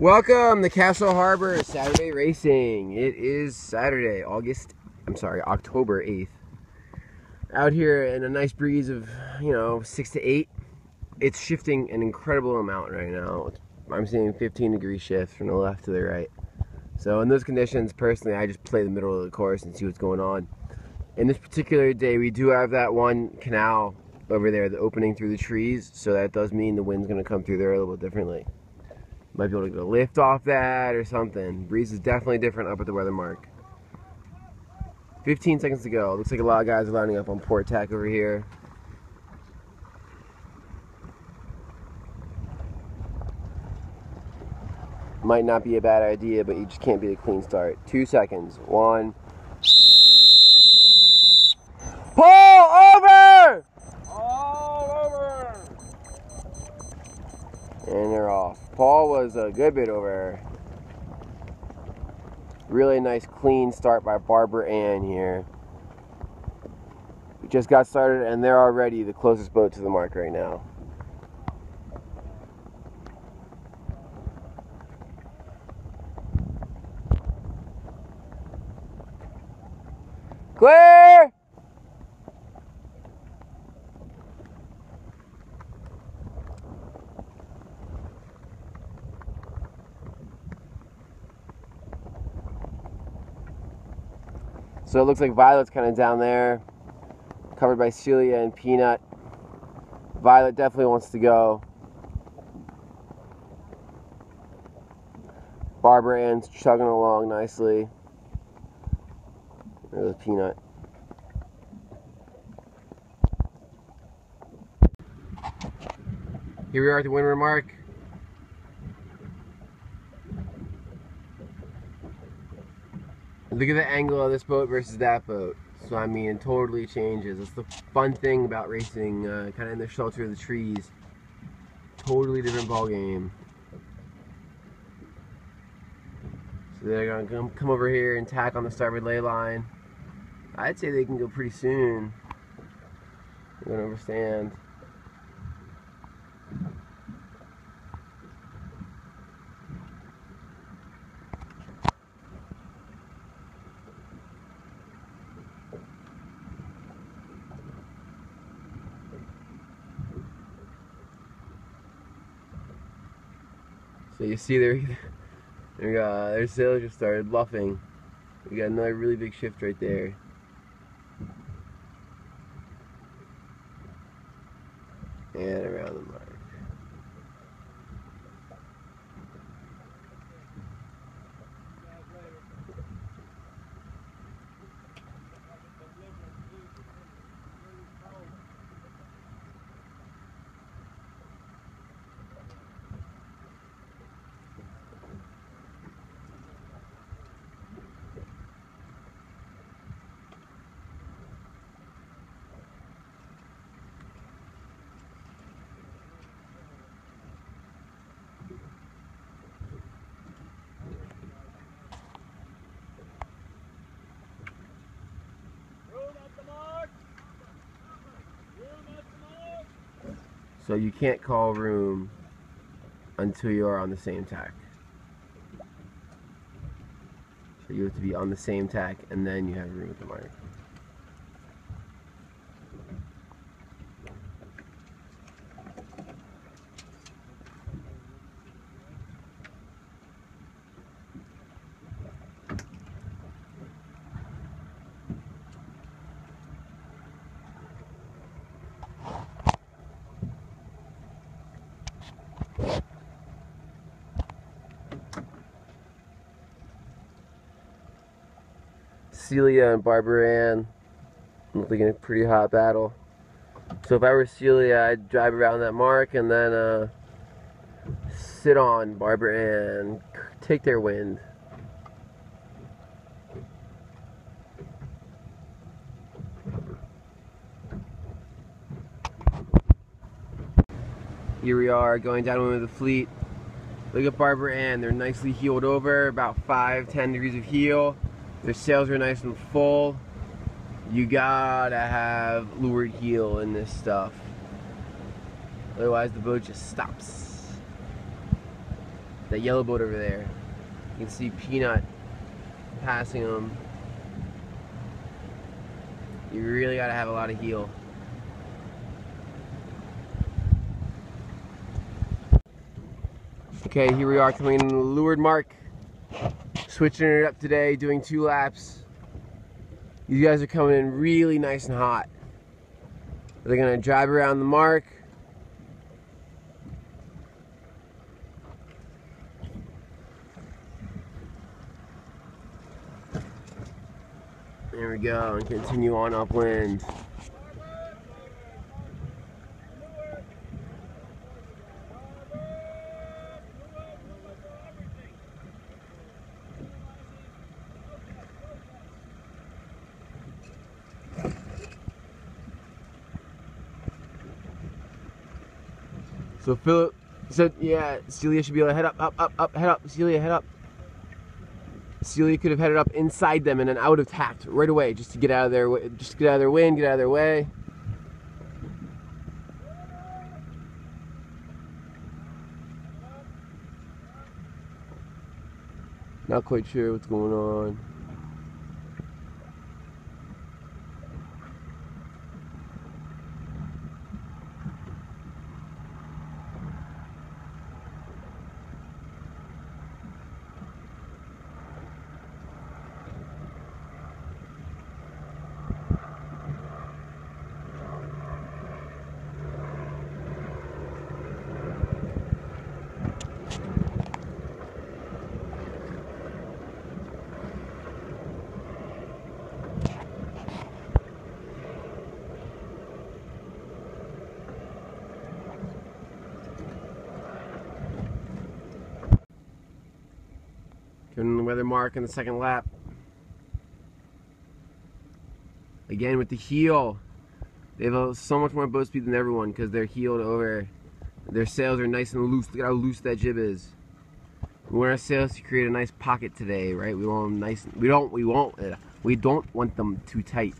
Welcome to Castle Harbor Saturday Racing. It is Saturday, October 8th. Out here in a nice breeze of, 6 to 8. It's shifting an incredible amount right now. I'm seeing 15-degree shifts from the left to the right. So in those conditions, personally, I just play the middle of the course and see what's going on. In this particular day, we do have that one canal over there, the opening through the trees, so that does mean the wind's going to come through there a little bit differently. Might be able to get a lift off that or something. Breeze is definitely different up at the weather mark. 15 seconds to go. Looks like a lot of guys are lining up on port tack over here. Might not be a bad idea, but you just can't beat a clean start. 2 seconds. 1. Pull over! All over! And they're off. Paul was a good bit over. Really nice clean start by Barbara Ann here. We just got started and they're already the closest boat to the mark right now. Clear! So it looks like Violet's kind of down there, covered by Celia and Peanut. Violet definitely wants to go. Barbara Ann's chugging along nicely. There's Peanut. Here we are at the windward mark. Look at the angle of this boat versus that boat. So I mean, it totally changes. That's the fun thing about racing, kind of in the shelter of the trees. Totally different ball game. So they're gonna come over here and tack on the starboard ley line. I'd say they can go pretty soon. They're gonna overstand. So you see their sails just started luffing. We got another really big shift right there. And around the mark. So you can't call room until you are on the same tack. So you have to be on the same tack and then you have room at the mark. Celia and Barbara Ann look like a pretty hot battle. So if I were Celia, I'd drive around that mark and then sit on Barbara Ann, take their wind. Here we are going down with the fleet. Look at Barbara Ann, they're nicely heeled over, about 5-10 degrees of heel. Their sails are nice and full. You gotta have leeward heel in this stuff. Otherwise the boat just stops. that yellow boat over there. You can see Peanut passing them. You really gotta have a lot of heel. Okay, here we are coming in the leeward mark. Switching it up today, doing 2 laps. You guys are coming in really nice and hot. They're gonna drive around the mark. There we go, and continue on upwind. So Philip said, yeah, Celia should be able to head up, head up, Celia, head up. Celia could have headed up inside them and then I would have tacked right away just to get out of their way, just to get out of their wind, get out of their way. Not quite sure what's going on. Turning the weather mark in the second lap. Again with the heel. They have so much more boat speed than everyone because they're heeled over. Their sails are nice and loose. Look at how loose that jib is. We want our sails to create a nice pocket today, right? We want them nice. We don't want them too tight.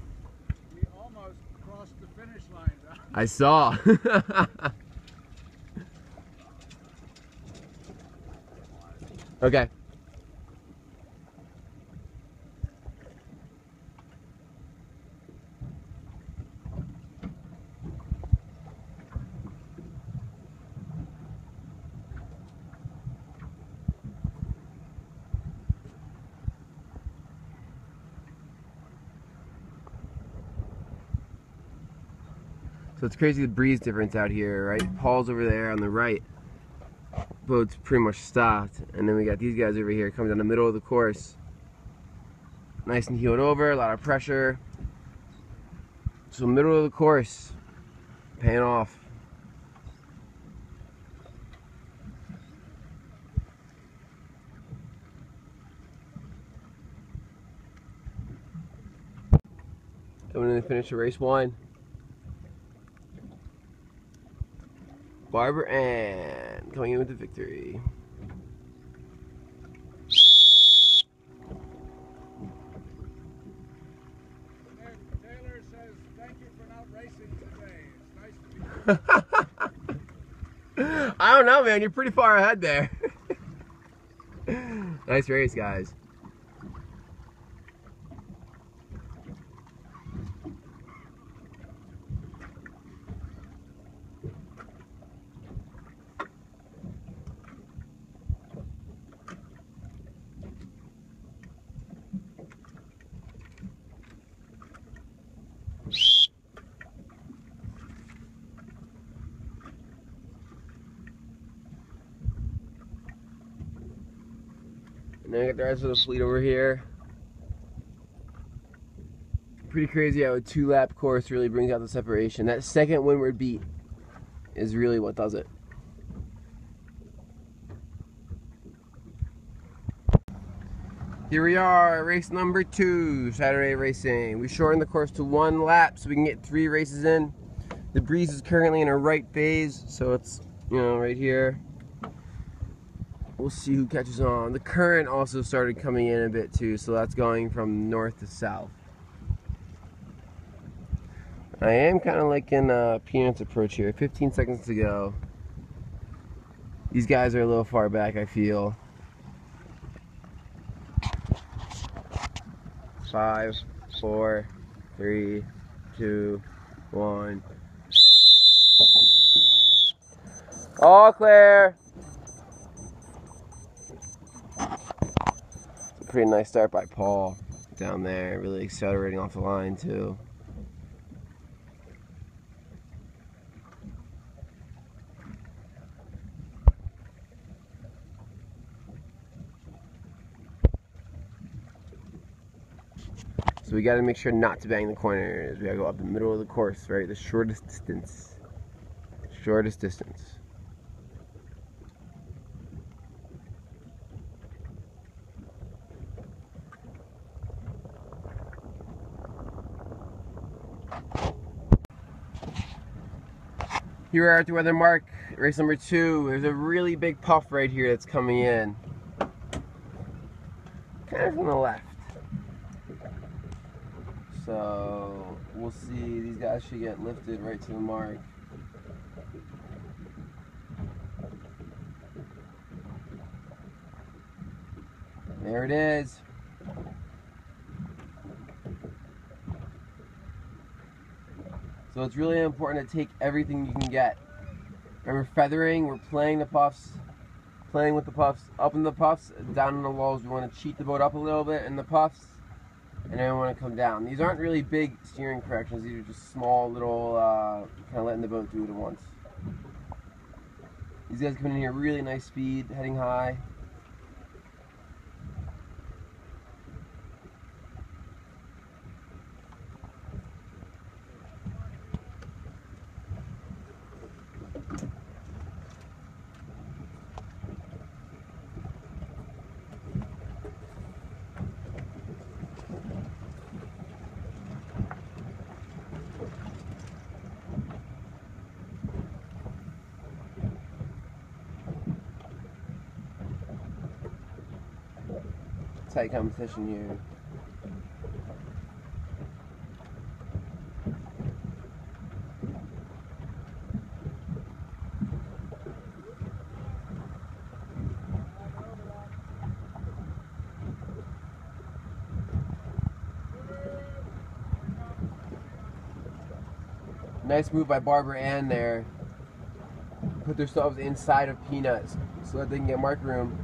We almost crossed the finish line. I saw. Okay. So it's crazy the breeze difference out here, right? Paul's over there on the right. Boat's pretty much stopped. And then we got these guys over here coming down the middle of the course. Nice and heeled over, a lot of pressure. So middle of the course, paying off. Coming in to finish race 1. Barbara Ann coming in with the victory. Taylor says, thank you for not racing today. It's nice to be here. I don't know, man. You're pretty far ahead there. Nice race, guys. And then I got the rest of the fleet over here. Pretty crazy how a 2-lap course really brings out the separation. That second windward beat is really what does it. Here we are, race number 2, Saturday racing. We shortened the course to 1 lap so we can get 3 races in. The breeze is currently in a right phase, so it's, right here. We'll see who catches on. The current also started coming in a bit too, so that's going from north to south. I am kind of liking Peanut's approach here. 15 seconds to go. These guys are a little far back, I feel. 5, 4, 3, 2, 1. All clear. It's a pretty nice start by Paul down there. Really accelerating off the line too. So we got to make sure not to bang the corners. We got to go up the middle of the course, right? The shortest distance. Shortest distance. Here we are at the weather mark, race number 2. There's a really big puff right here that's coming in. Kind of from the left. So we'll see. These guys should get lifted right to the mark. There it is. So it's really important to take everything you can get. Remember, feathering, we're playing the puffs, playing with the puffs, up in the puffs, down in the lulls. We want to cheat the boat up a little bit in the puffs, and then we want to come down. These aren't really big steering corrections. These are just small little, kind of letting the boat do it at once. These guys coming in here really nice speed, heading high. Tight competition here. Nice move by Barbara Ann there. Put themselves inside of Peanuts so that they can get mark room.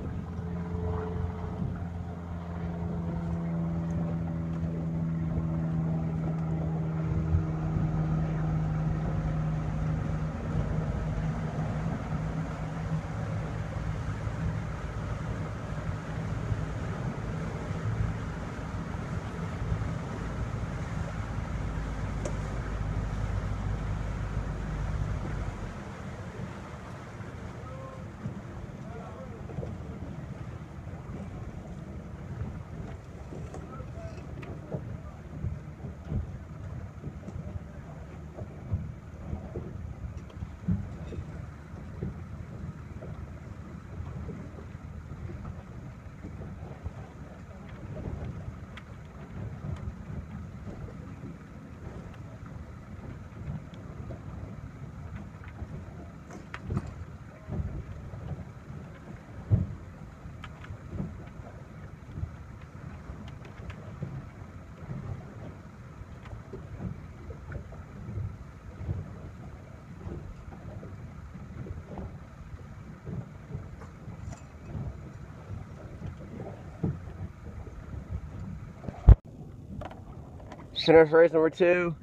Finish race number 2.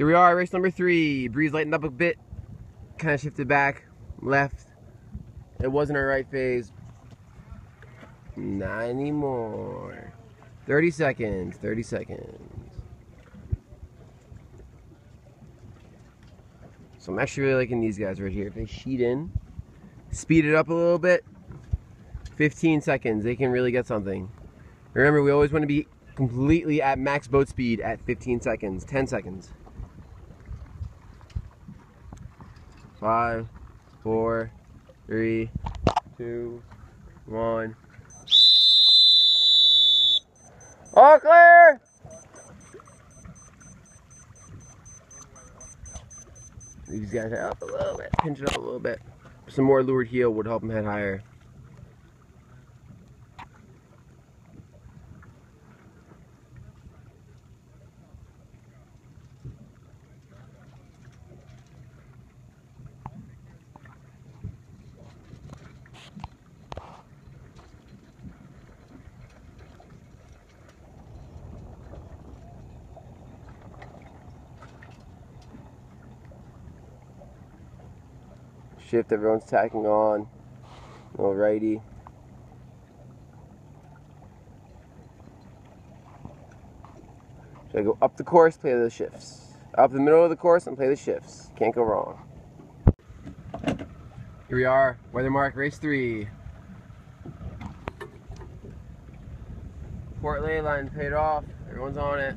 Here we are, race number 3. Breeze lightened up a bit. Kind of shifted back, left. It wasn't our right phase. Not anymore. 30 seconds, 30 seconds. So I'm actually really liking these guys right here. If they sheet in, speed it up a little bit, 15 seconds, they can really get something. Remember, we always want to be completely at max boat speed at 15 seconds, 10 seconds. 5, 4, 3, 2, 1. All clear! These guys up a little bit, pinch it up a little bit. Some more leeward heel would help them head higher. Shift, everyone's tacking on. Alrighty. Should I go up the course, play the shifts? Up the middle of the course and play the shifts. Can't go wrong. Here we are, Weathermark race 3. Port ley line paid off. Everyone's on it.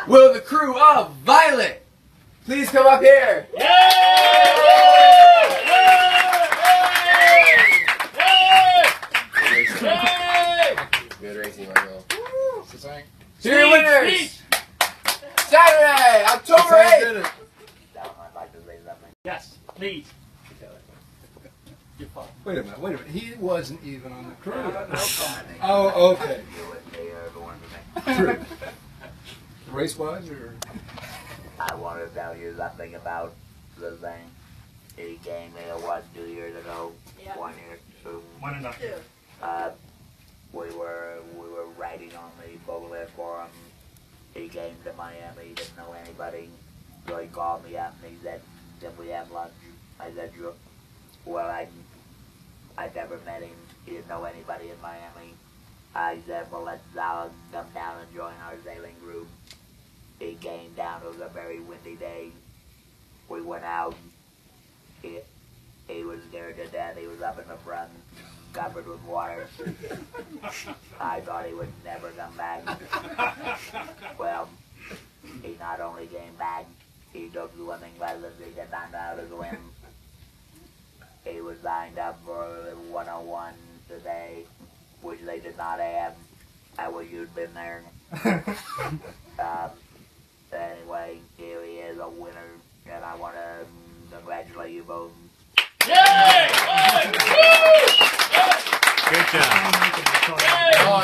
Will the crew of Violet please come up here? Good racing, Michael. To your winners! Saturday, October 8th! Yes, please. Wait a minute. He wasn't even on the crew. Oh, okay. True. Race-wise, or? I want to tell you something about the thing. He came here, what, 2 years ago? Yeah. 1 year, 2. 1.5. We were riding on the Bogolith Forum. He came to Miami, he didn't know anybody. So he called me up and he said, "Can we have lunch?" I said, "Sure." Well, I'd never met him. He didn't know anybody in Miami. I said, "Well, let's come down and join our sailing group." He came down. It was a very windy day. We went out. He was scared to death. He was up in the front, covered with water. I thought he would never come back. Well, he not only came back, he took swimming lessons. He did not know how to swim. He was signed up for 101 today, which they did not have. I wish you'd been there. Anyway, here he is, a winner, and I want to congratulate you both. Yay! Good job. Yay! Come on,